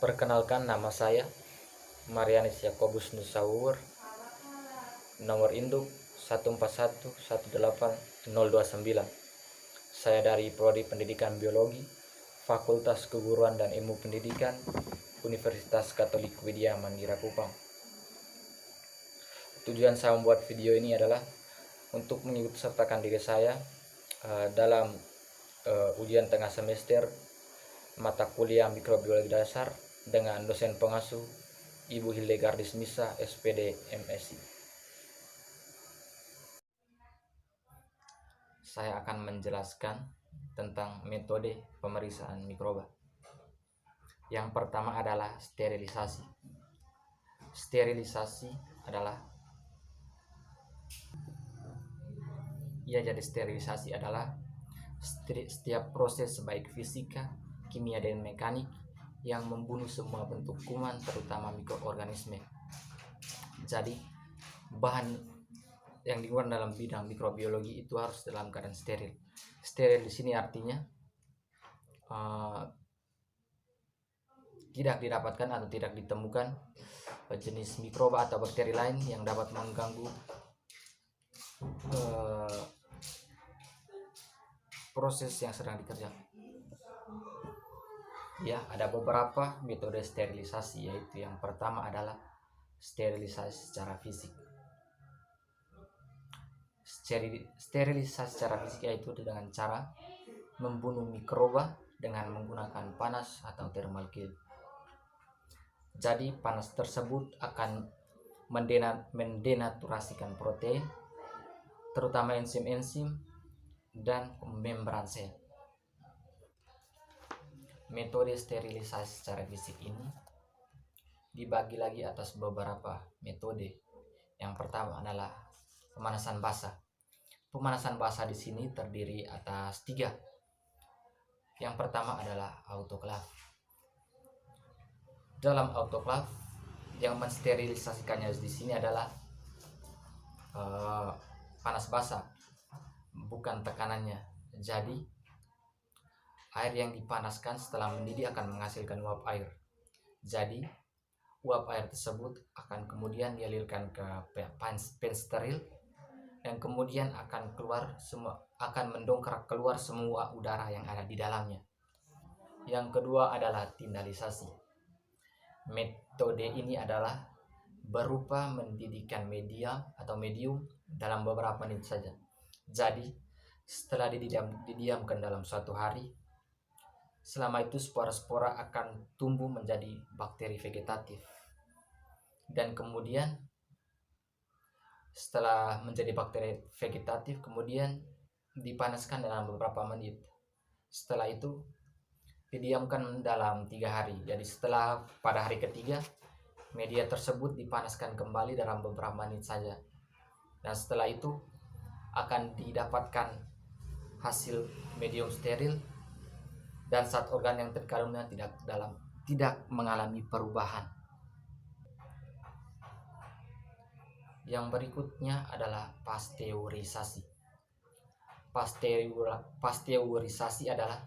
Perkenalkan, nama saya Marianis Yakobus Nusawur, nomor induk 14118029. Saya dari Prodi Pendidikan Biologi, Fakultas Keguruan dan Ilmu Pendidikan, Universitas Katolik Widya Mandira Kupang. Tujuan saya membuat video ini adalah untuk mengikut sertakan diri saya dalam ujian tengah semester mata kuliah mikrobiologi dasar dengan dosen pengasuh Ibu Hildegardis Misa, SPD, MSI. Saya akan menjelaskan tentang metode pemeriksaan mikroba. Yang pertama adalah sterilisasi. Sterilisasi adalah setiap proses baik fisika, kimia dan mekanik yang membunuh semua bentuk kuman, terutama mikroorganisme. Jadi bahan yang digunakan dalam bidang mikrobiologi itu harus dalam keadaan steril. Steril di sini artinya tidak didapatkan atau tidak ditemukan jenis mikroba atau bakteri lain yang dapat mengganggu proses yang sedang dikerjakan. Ya, ada beberapa metode sterilisasi, yaitu yang pertama adalah sterilisasi secara fisik. Sterilisasi secara fisik yaitu dengan cara membunuh mikroba dengan menggunakan panas atau thermal kill. Jadi panas tersebut akan mendenaturasikan protein, terutama enzim-enzim dan membran sel. Metode sterilisasi secara fisik ini dibagi lagi atas beberapa metode. Yang pertama adalah pemanasan basah. Pemanasan basah di sini terdiri atas 3. Yang pertama adalah autoklaf. Dalam autoklaf yang mensterilisasikannya di sini adalah panas basah, bukan tekanannya. Jadi air yang dipanaskan setelah mendidih akan menghasilkan uap air. Jadi uap air tersebut akan kemudian dialirkan ke pen steril dan kemudian akan mendongkrak keluar semua udara yang ada di dalamnya. Yang kedua adalah tindalisasi. Metode ini adalah berupa mendidihkan media atau medium dalam beberapa menit saja. Jadi setelah didiamkan dalam 1 hari, selama itu spora-spora akan tumbuh menjadi bakteri vegetatif. Dan kemudian setelah menjadi bakteri vegetatif, kemudian dipanaskan dalam beberapa menit. Setelah itu didiamkan dalam 3 hari. Jadi setelah pada hari ketiga, media tersebut dipanaskan kembali dalam beberapa menit saja. Dan setelah itu akan didapatkan hasil medium steril dan zat organ yang terkandungnya tidak mengalami perubahan. Yang berikutnya adalah pasteurisasi. Pasteurisasi adalah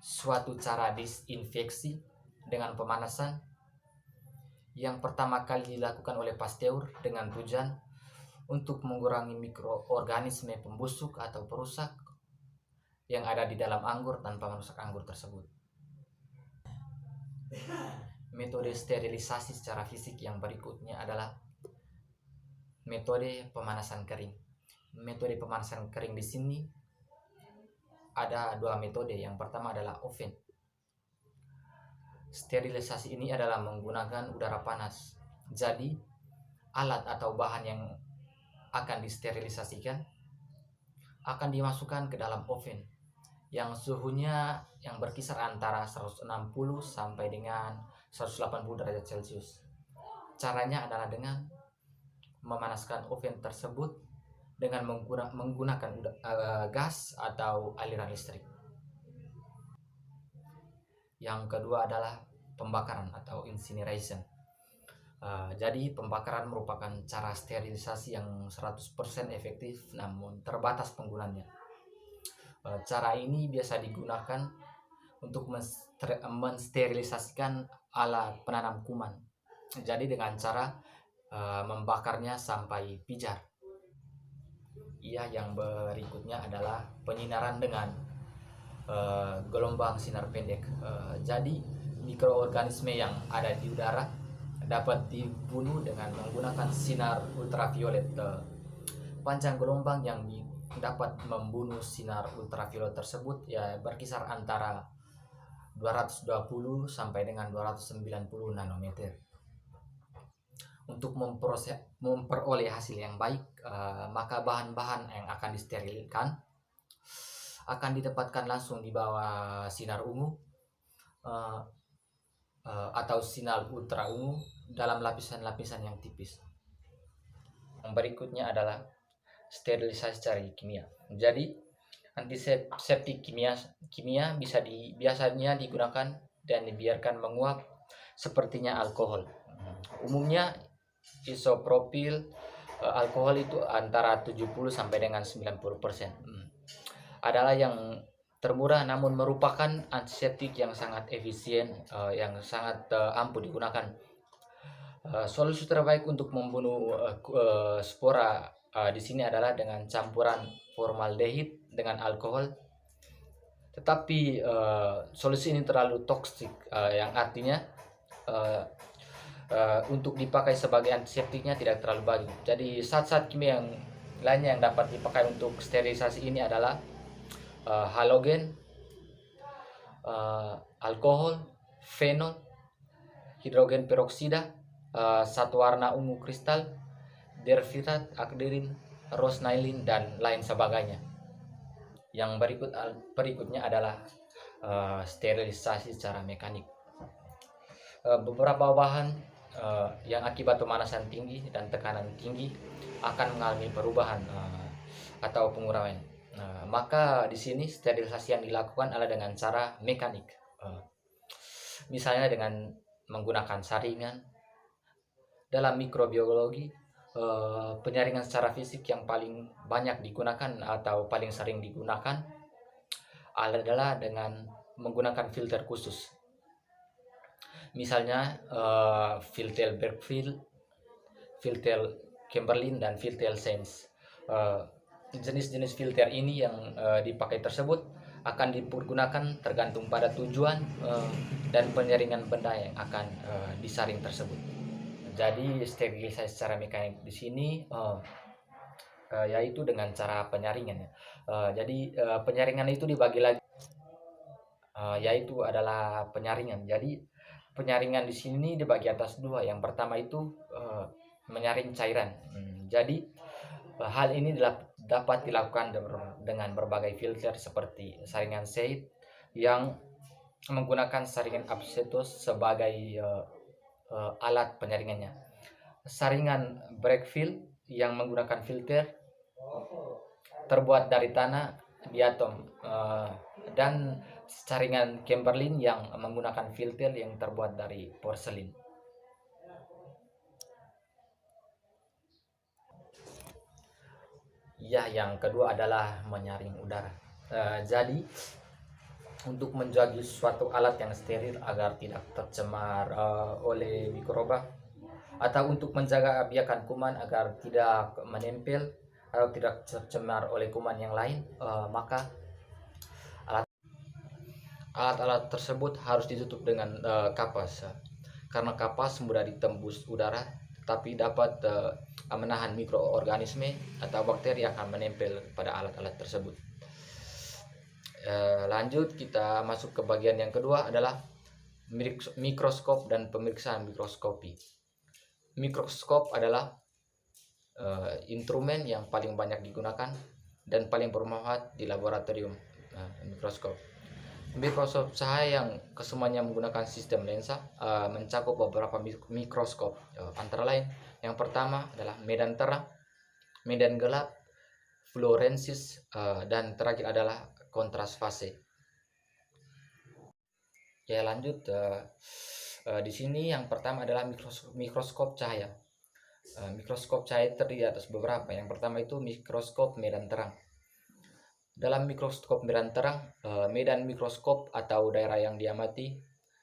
suatu cara disinfeksi dengan pemanasan yang pertama kali dilakukan oleh Pasteur dengan tujuan untuk mengurangi mikroorganisme pembusuk atau perusak yang ada di dalam anggur tanpa merusak anggur tersebut. Metode sterilisasi secara fisik yang berikutnya adalah metode pemanasan kering. Metode pemanasan kering di sini ada 2 metode. Yang pertama adalah oven. Sterilisasi ini adalah menggunakan udara panas. Jadi alat atau bahan yang akan disterilisasikan akan dimasukkan ke dalam oven yang suhunya yang berkisar antara 160 sampai dengan 180 derajat Celcius. Caranya adalah dengan memanaskan oven tersebut dengan menggunakan gas atau aliran listrik. Yang kedua adalah pembakaran atau incineration. Jadi pembakaran merupakan cara sterilisasi yang 100% efektif namun terbatas penggunanya. Cara ini biasa digunakan untuk mensterilisasikan alat penanam kuman. Jadi dengan cara membakarnya sampai pijar. Yang berikutnya adalah penyinaran dengan gelombang sinar pendek. Jadi mikroorganisme yang ada di udara dapat dibunuh dengan menggunakan sinar ultraviolet. Panjang gelombang yang dapat membunuh sinar ultraviolet tersebut berkisar antara 220 sampai dengan 290 nanometer. Untuk memperoleh hasil yang baik, maka bahan-bahan yang akan disterilkan akan ditempatkan langsung di bawah sinar ungu atau sinar ultra ungu dalam lapisan-lapisan yang tipis. Yang berikutnya adalah sterilisasi secara kimia. Jadi antiseptik kimia biasanya digunakan dan dibiarkan menguap sepertinya alkohol. Umumnya isopropil alkohol itu antara 70 sampai dengan 90%. Adalah yang termurah namun merupakan antiseptik yang sangat efisien, yang sangat ampuh digunakan. Solusi terbaik untuk membunuh spora di sini adalah dengan campuran formaldehid dengan alkohol. Tetapi solusi ini terlalu toksik, yang artinya untuk dipakai sebagai antiseptiknya tidak terlalu bagus. Jadi zat-zat kimia yang lainnya yang dapat dipakai untuk sterilisasi ini adalah halogen, alkohol, fenol, hidrogen peroksida, satu warna ungu kristal, dervirat, akdirin, rosnylin, dan lain sebagainya. Yang berikutnya adalah sterilisasi secara mekanik. Beberapa bahan yang akibat pemanasan tinggi dan tekanan tinggi akan mengalami perubahan atau pengurangan. Maka di sini sterilisasi yang dilakukan adalah dengan cara mekanik. Misalnya dengan menggunakan saringan. Dalam mikrobiologi, penyaringan secara fisik yang paling banyak digunakan atau paling sering digunakan adalah dengan menggunakan filter khusus. Misalnya filter Bergfield, filter Chamberlain, dan filter Science. Jenis-jenis filter ini yang dipakai tersebut akan digunakan tergantung pada tujuan dan penyaringan benda yang akan disaring tersebut. Jadi sterilisasi secara mekanik di sini yaitu dengan cara penyaringan. Jadi penyaringan itu dibagi lagi, yaitu adalah penyaringan. Jadi penyaringan di sini dibagi atas dua. Yang pertama itu menyaring cairan. Jadi hal ini dapat dilakukan dengan berbagai filter seperti saringan Seid yang menggunakan saringan asetos sebagai alat penyaringannya. Saringan Bergfield yang menggunakan filter terbuat dari tanah diatom, dan saringan Chamberlain yang menggunakan filter yang terbuat dari porselin. Yang kedua adalah menyaring udara. Jadi untuk menjaga suatu alat yang steril agar tidak tercemar oleh mikroba, atau untuk menjaga biakan kuman agar tidak menempel atau tidak tercemar oleh kuman yang lain, maka alat-alat tersebut harus ditutup dengan kapas, karena kapas mudah ditembus udara tapi dapat menahan mikroorganisme atau bakteri yang akan menempel pada alat-alat tersebut. Lanjut kita masuk ke bagian yang kedua adalah mikroskop dan pemeriksaan mikroskopi. Mikroskop adalah instrumen yang paling banyak digunakan dan paling bermanfaat di laboratorium. Mikroskop cahaya yang kesemuanya menggunakan sistem lensa mencakup beberapa mikroskop, antara lain yang pertama adalah medan terang, medan gelap, fluorensis, dan terakhir adalah kontras fase. Lanjut, di sini yang pertama adalah mikroskop cahaya. Mikroskop cahaya terdiri atas beberapa. Yang pertama itu mikroskop medan terang. Dalam mikroskop medan terang, medan mikroskop atau daerah yang diamati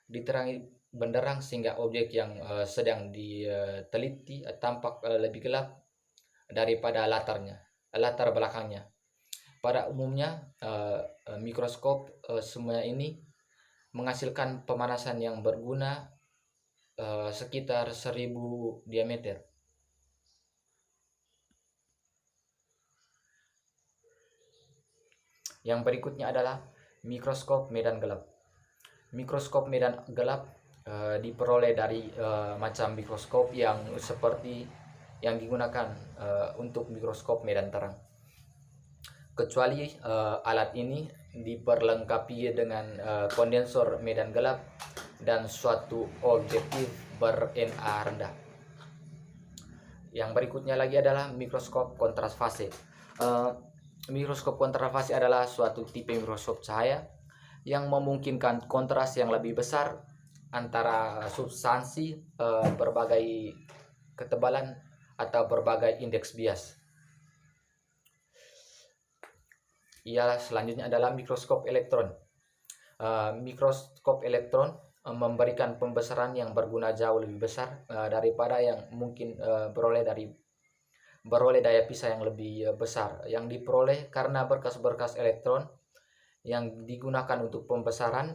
diterangi benderang sehingga objek yang sedang diteliti tampak lebih gelap daripada latar belakangnya. Pada umumnya, mikroskop semua ini menghasilkan pemanasan yang berguna sekitar 1000 diameter. Yang berikutnya adalah mikroskop medan gelap. Mikroskop medan gelap diperoleh dari macam mikroskop yang seperti yang digunakan untuk mikroskop medan terang. Kecuali alat ini diperlengkapi dengan kondensor medan gelap dan suatu objektif ber-NA rendah. Yang berikutnya lagi adalah mikroskop kontrafase. Mikroskop kontrafase adalah suatu tipe mikroskop cahaya yang memungkinkan kontras yang lebih besar antara substansi berbagai ketebalan atau berbagai indeks bias. Selanjutnya adalah mikroskop elektron. Mikroskop elektron memberikan pembesaran yang berguna jauh lebih besar daripada yang mungkin beroleh daya pisah yang lebih besar yang diperoleh karena berkas-berkas elektron yang digunakan untuk pembesaran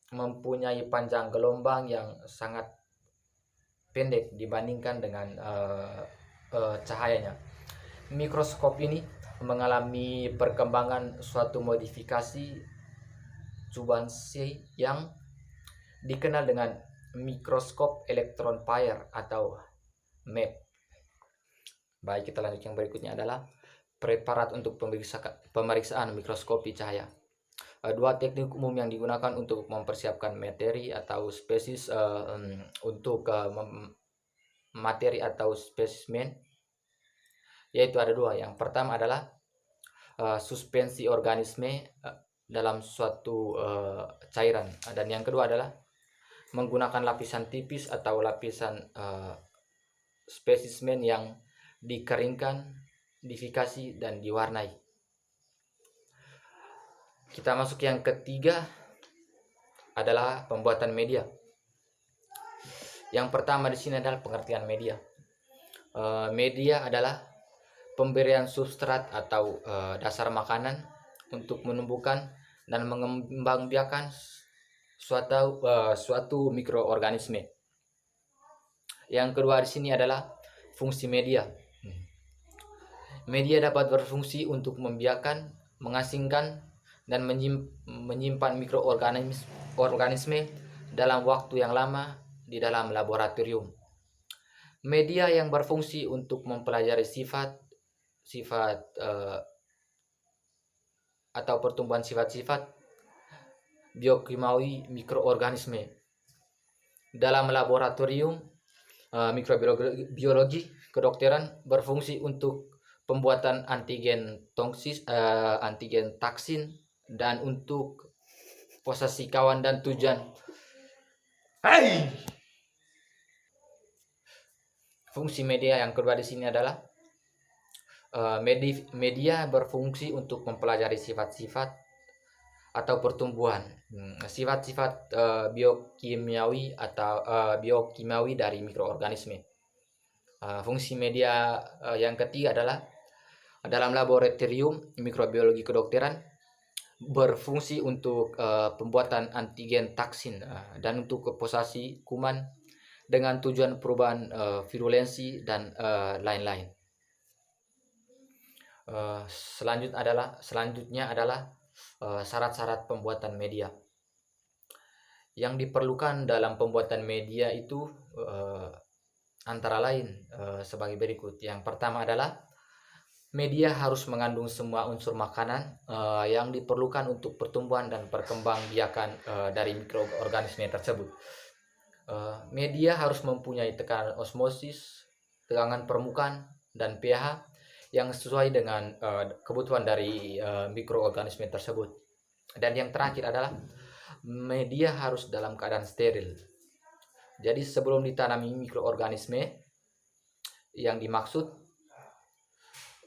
mempunyai panjang gelombang yang sangat pendek dibandingkan dengan cahayanya. Mikroskop ini mengalami perkembangan suatu modifikasi Chauvency yang dikenal dengan mikroskop elektron pair atau MEP. Baik, kita lanjut. Yang berikutnya adalah preparat untuk pemeriksaan mikroskopi cahaya. Dua teknik umum yang digunakan untuk mempersiapkan materi atau spesies untuk materi atau spesimen, yaitu ada dua. Yang pertama adalah suspensi organisme dalam suatu cairan, dan yang kedua adalah menggunakan lapisan tipis atau lapisan spesimen yang dikeringkan, difikasi, dan diwarnai. Kita masuk yang ketiga adalah pembuatan media. Yang pertama di sini adalah pengertian media. Media adalah pemberian substrat atau dasar makanan untuk menumbuhkan dan mengembangbiakan suatu mikroorganisme. Yang kedua di sini adalah fungsi media. Media dapat berfungsi untuk membiarkan, mengasingkan, dan menyimpan mikroorganisme dalam waktu yang lama di dalam laboratorium. Media yang berfungsi untuk mempelajari sifat atau pertumbuhan sifat-sifat biokimia mikroorganisme. Dalam laboratorium mikrobiologi kedokteran berfungsi untuk pembuatan antigen taksin, dan untuk posisi kawan dan tujuan. Fungsi media yang kedua di sini adalah media berfungsi untuk mempelajari sifat-sifat atau pertumbuhan, sifat-sifat biokimiawi atau biokimiawi dari mikroorganisme. Fungsi media yang ketiga adalah dalam laboratorium mikrobiologi kedokteran berfungsi untuk pembuatan antigen taksin dan untuk posasi kuman dengan tujuan perubahan virulensi dan lain-lain. Selanjutnya adalah syarat-syarat pembuatan media. Yang diperlukan dalam pembuatan media itu antara lain sebagai berikut. Yang pertama adalah media harus mengandung semua unsur makanan yang diperlukan untuk pertumbuhan dan perkembangbiakan dari mikroorganisme tersebut. Media harus mempunyai tekanan osmosis, tegangan permukaan, dan pH yang sesuai dengan kebutuhan dari mikroorganisme tersebut. Dan yang terakhir adalah media harus dalam keadaan steril. Jadi sebelum ditanami mikroorganisme yang dimaksud,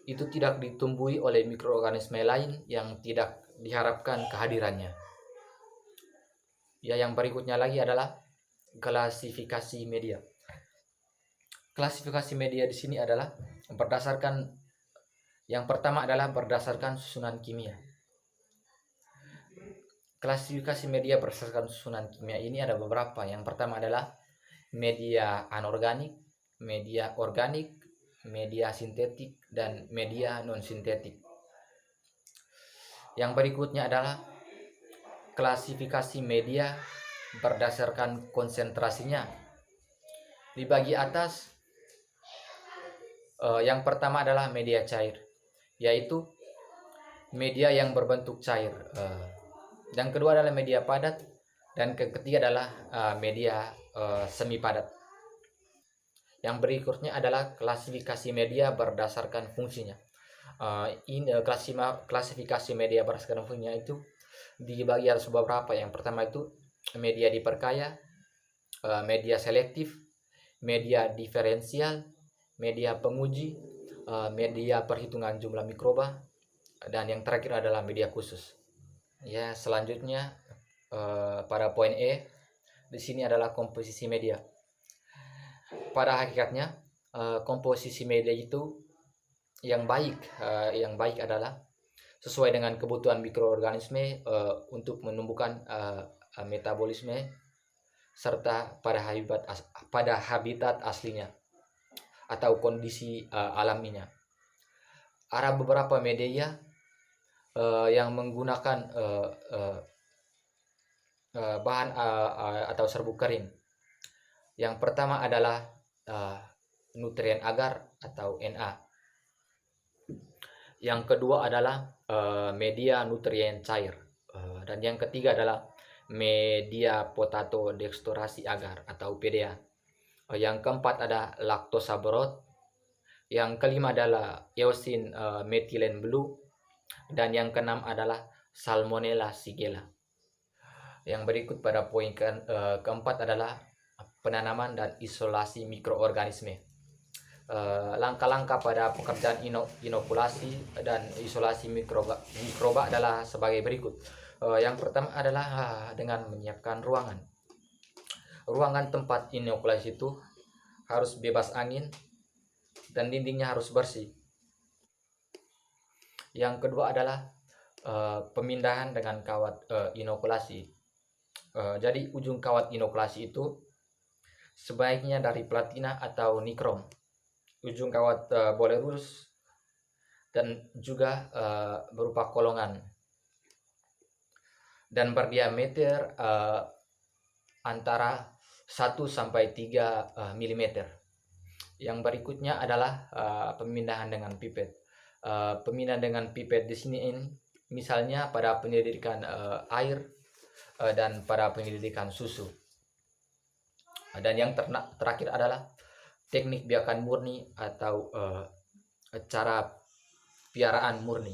itu tidak ditumbuhi oleh mikroorganisme lain yang tidak diharapkan kehadirannya. Ya, yang berikutnya lagi adalah klasifikasi media. Klasifikasi media di sini adalah berdasarkan, yang pertama adalah berdasarkan susunan kimia. Klasifikasi media berdasarkan susunan kimia ini ada beberapa. Yang pertama adalah media anorganik, media organik, media sintetik, dan media non-sintetik. Yang berikutnya adalah klasifikasi media berdasarkan konsentrasinya. Di bagian atas, yang pertama adalah media cair, yaitu media yang berbentuk cair. Yang kedua adalah media padat, dan ketiga adalah media semi padat. Yang berikutnya adalah klasifikasi media berdasarkan fungsinya. Klasifikasi media berdasarkan fungsinya itu dibagi atas beberapa. Yang pertama itu media diperkaya, media selektif, media diferensial, media penguji, media perhitungan jumlah mikroba, dan yang terakhir adalah media khusus. Ya, selanjutnya pada poin E di sini adalah komposisi media. Pada hakikatnya komposisi media itu yang baik adalah sesuai dengan kebutuhan mikroorganisme untuk menumbuhkan metabolisme serta pada habitat aslinya atau kondisi alaminya. Ada beberapa media yang menggunakan bahan atau serbuk kering. Yang pertama adalah nutrien agar atau Na. Yang kedua adalah media nutrien cair. Dan yang ketiga adalah media potato deksturasi agar atau PDA. Yang keempat ada laktosa broth. Yang kelima adalah eosin methylene blue. Dan yang keenam adalah Salmonella shigella. Yang berikut pada poin keempat adalah penanaman dan isolasi mikroorganisme. Langkah-langkah pada pekerjaan inokulasi dan isolasi mikroba adalah sebagai berikut. Yang pertama adalah dengan menyiapkan ruangan. Ruangan tempat inokulasi itu harus bebas angin dan dindingnya harus bersih. Yang kedua adalah pemindahan dengan kawat inokulasi. Jadi ujung kawat inokulasi itu sebaiknya dari platina atau nikrom. Ujung kawat boleh lurus dan juga berupa kolongan dan berdiameter antara 1 sampai 3 mm. Yang berikutnya adalah pemindahan dengan pipet. Pemindahan dengan pipet di sini misalnya pada penyelidikan air dan pada penyelidikan susu. Dan yang terakhir adalah teknik biakan murni atau cara piaraan murni.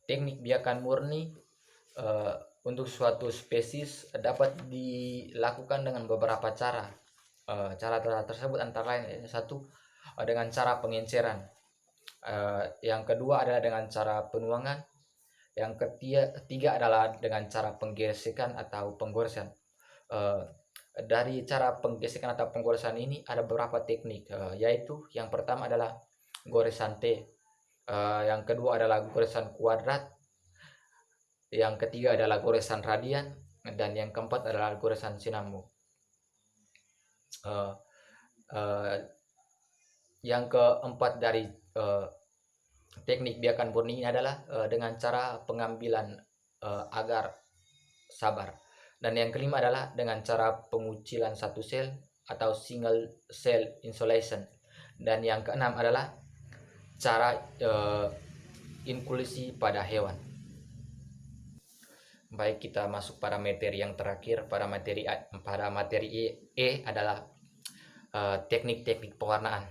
Teknik biakan murni untuk suatu spesies dapat dilakukan dengan beberapa cara. Cara tersebut antara lain satu dengan cara pengenceran. Yang kedua adalah dengan cara penuangan. Yang ketiga adalah dengan cara penggesekan atau penggoresan. Dari cara penggesekan atau penggoresan ini ada beberapa teknik, yaitu yang pertama adalah goresan T, yang kedua adalah goresan kuadrat, yang ketiga adalah goresan radian, dan yang keempat adalah goresan sinambung. Yang keempat dari teknik biakan murni ini adalah dengan cara pengambilan agar sabar. Dan yang kelima adalah dengan cara pengucilan satu sel atau single cell insulation. Dan yang keenam adalah cara inklusi pada hewan. Baik, kita masuk pada materi yang terakhir. Pada materi E adalah teknik-teknik pewarnaan.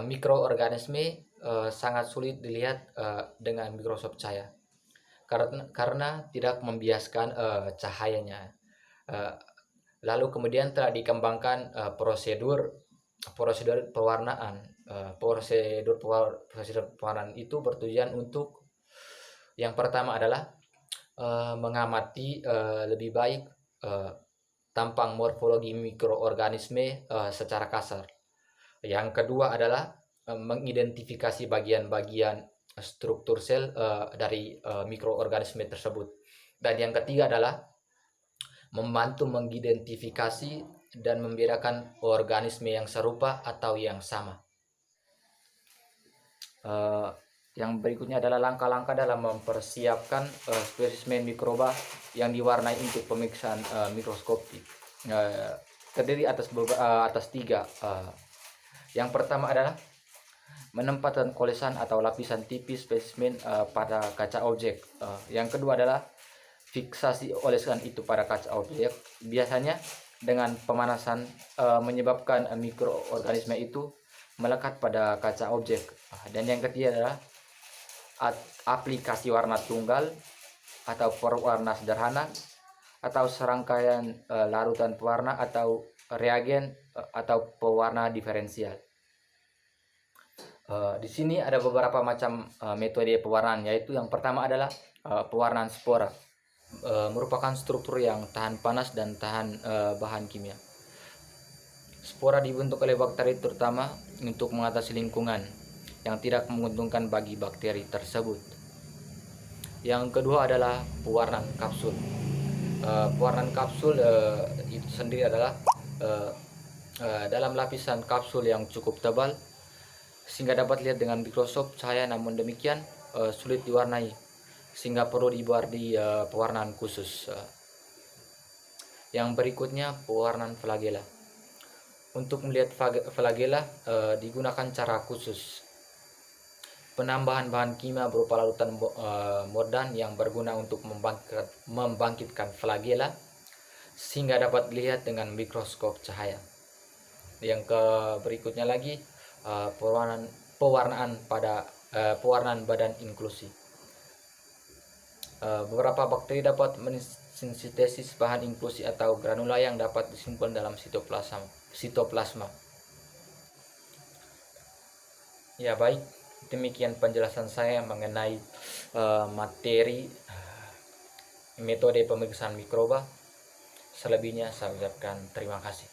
Mikroorganisme sangat sulit dilihat dengan mikroskop cahaya karena tidak membiaskan cahayanya. Lalu kemudian telah dikembangkan prosedur pewarnaan Prosedur pewarnaan itu bertujuan untuk yang pertama adalah mengamati lebih baik tampang morfologi mikroorganisme secara kasar. Yang kedua adalah mengidentifikasi bagian-bagian struktur sel dari mikroorganisme tersebut. Dan yang ketiga adalah membantu mengidentifikasi dan membedakan organisme yang serupa atau yang sama. Yang berikutnya adalah langkah-langkah dalam mempersiapkan spesimen mikroba yang diwarnai untuk pemeriksaan mikroskopik. Terdiri atas tiga. Yang pertama adalah menempatkan olesan atau lapisan tipis spesimen pada kaca objek. Yang kedua adalah fiksasi olesan itu pada kaca objek. Biasanya dengan pemanasan menyebabkan mikroorganisme itu melekat pada kaca objek. Dan yang ketiga adalah aplikasi warna tunggal atau pewarna sederhana atau serangkaian larutan pewarna atau reagen atau pewarna diferensial. Di sini ada beberapa macam metode pewarnaan, yaitu yang pertama adalah pewarnaan spora, merupakan struktur yang tahan panas dan tahan bahan kimia. Spora dibentuk oleh bakteri terutama untuk mengatasi lingkungan yang tidak menguntungkan bagi bakteri tersebut. Yang kedua adalah pewarnaan kapsul. Pewarnaan kapsul itu sendiri adalah dalam lapisan kapsul yang cukup tebal sehingga dapat dilihat dengan mikroskop cahaya, namun demikian sulit diwarnai sehingga perlu dibuat di pewarnaan khusus. Yang berikutnya pewarnaan flagela. Untuk melihat flagela digunakan cara khusus. Penambahan bahan kimia berupa larutan mordan yang berguna untuk membangkitkan flagela sehingga dapat dilihat dengan mikroskop cahaya. Yang berikutnya lagi pewarnaan badan inklusi. Beberapa bakteri dapat mensintesis bahan inklusi atau granula yang dapat disimpan dalam sitoplasma. Ya baik, demikian penjelasan saya mengenai materi metode pemeriksaan mikroba. Selebihnya saya ucapkan terima kasih.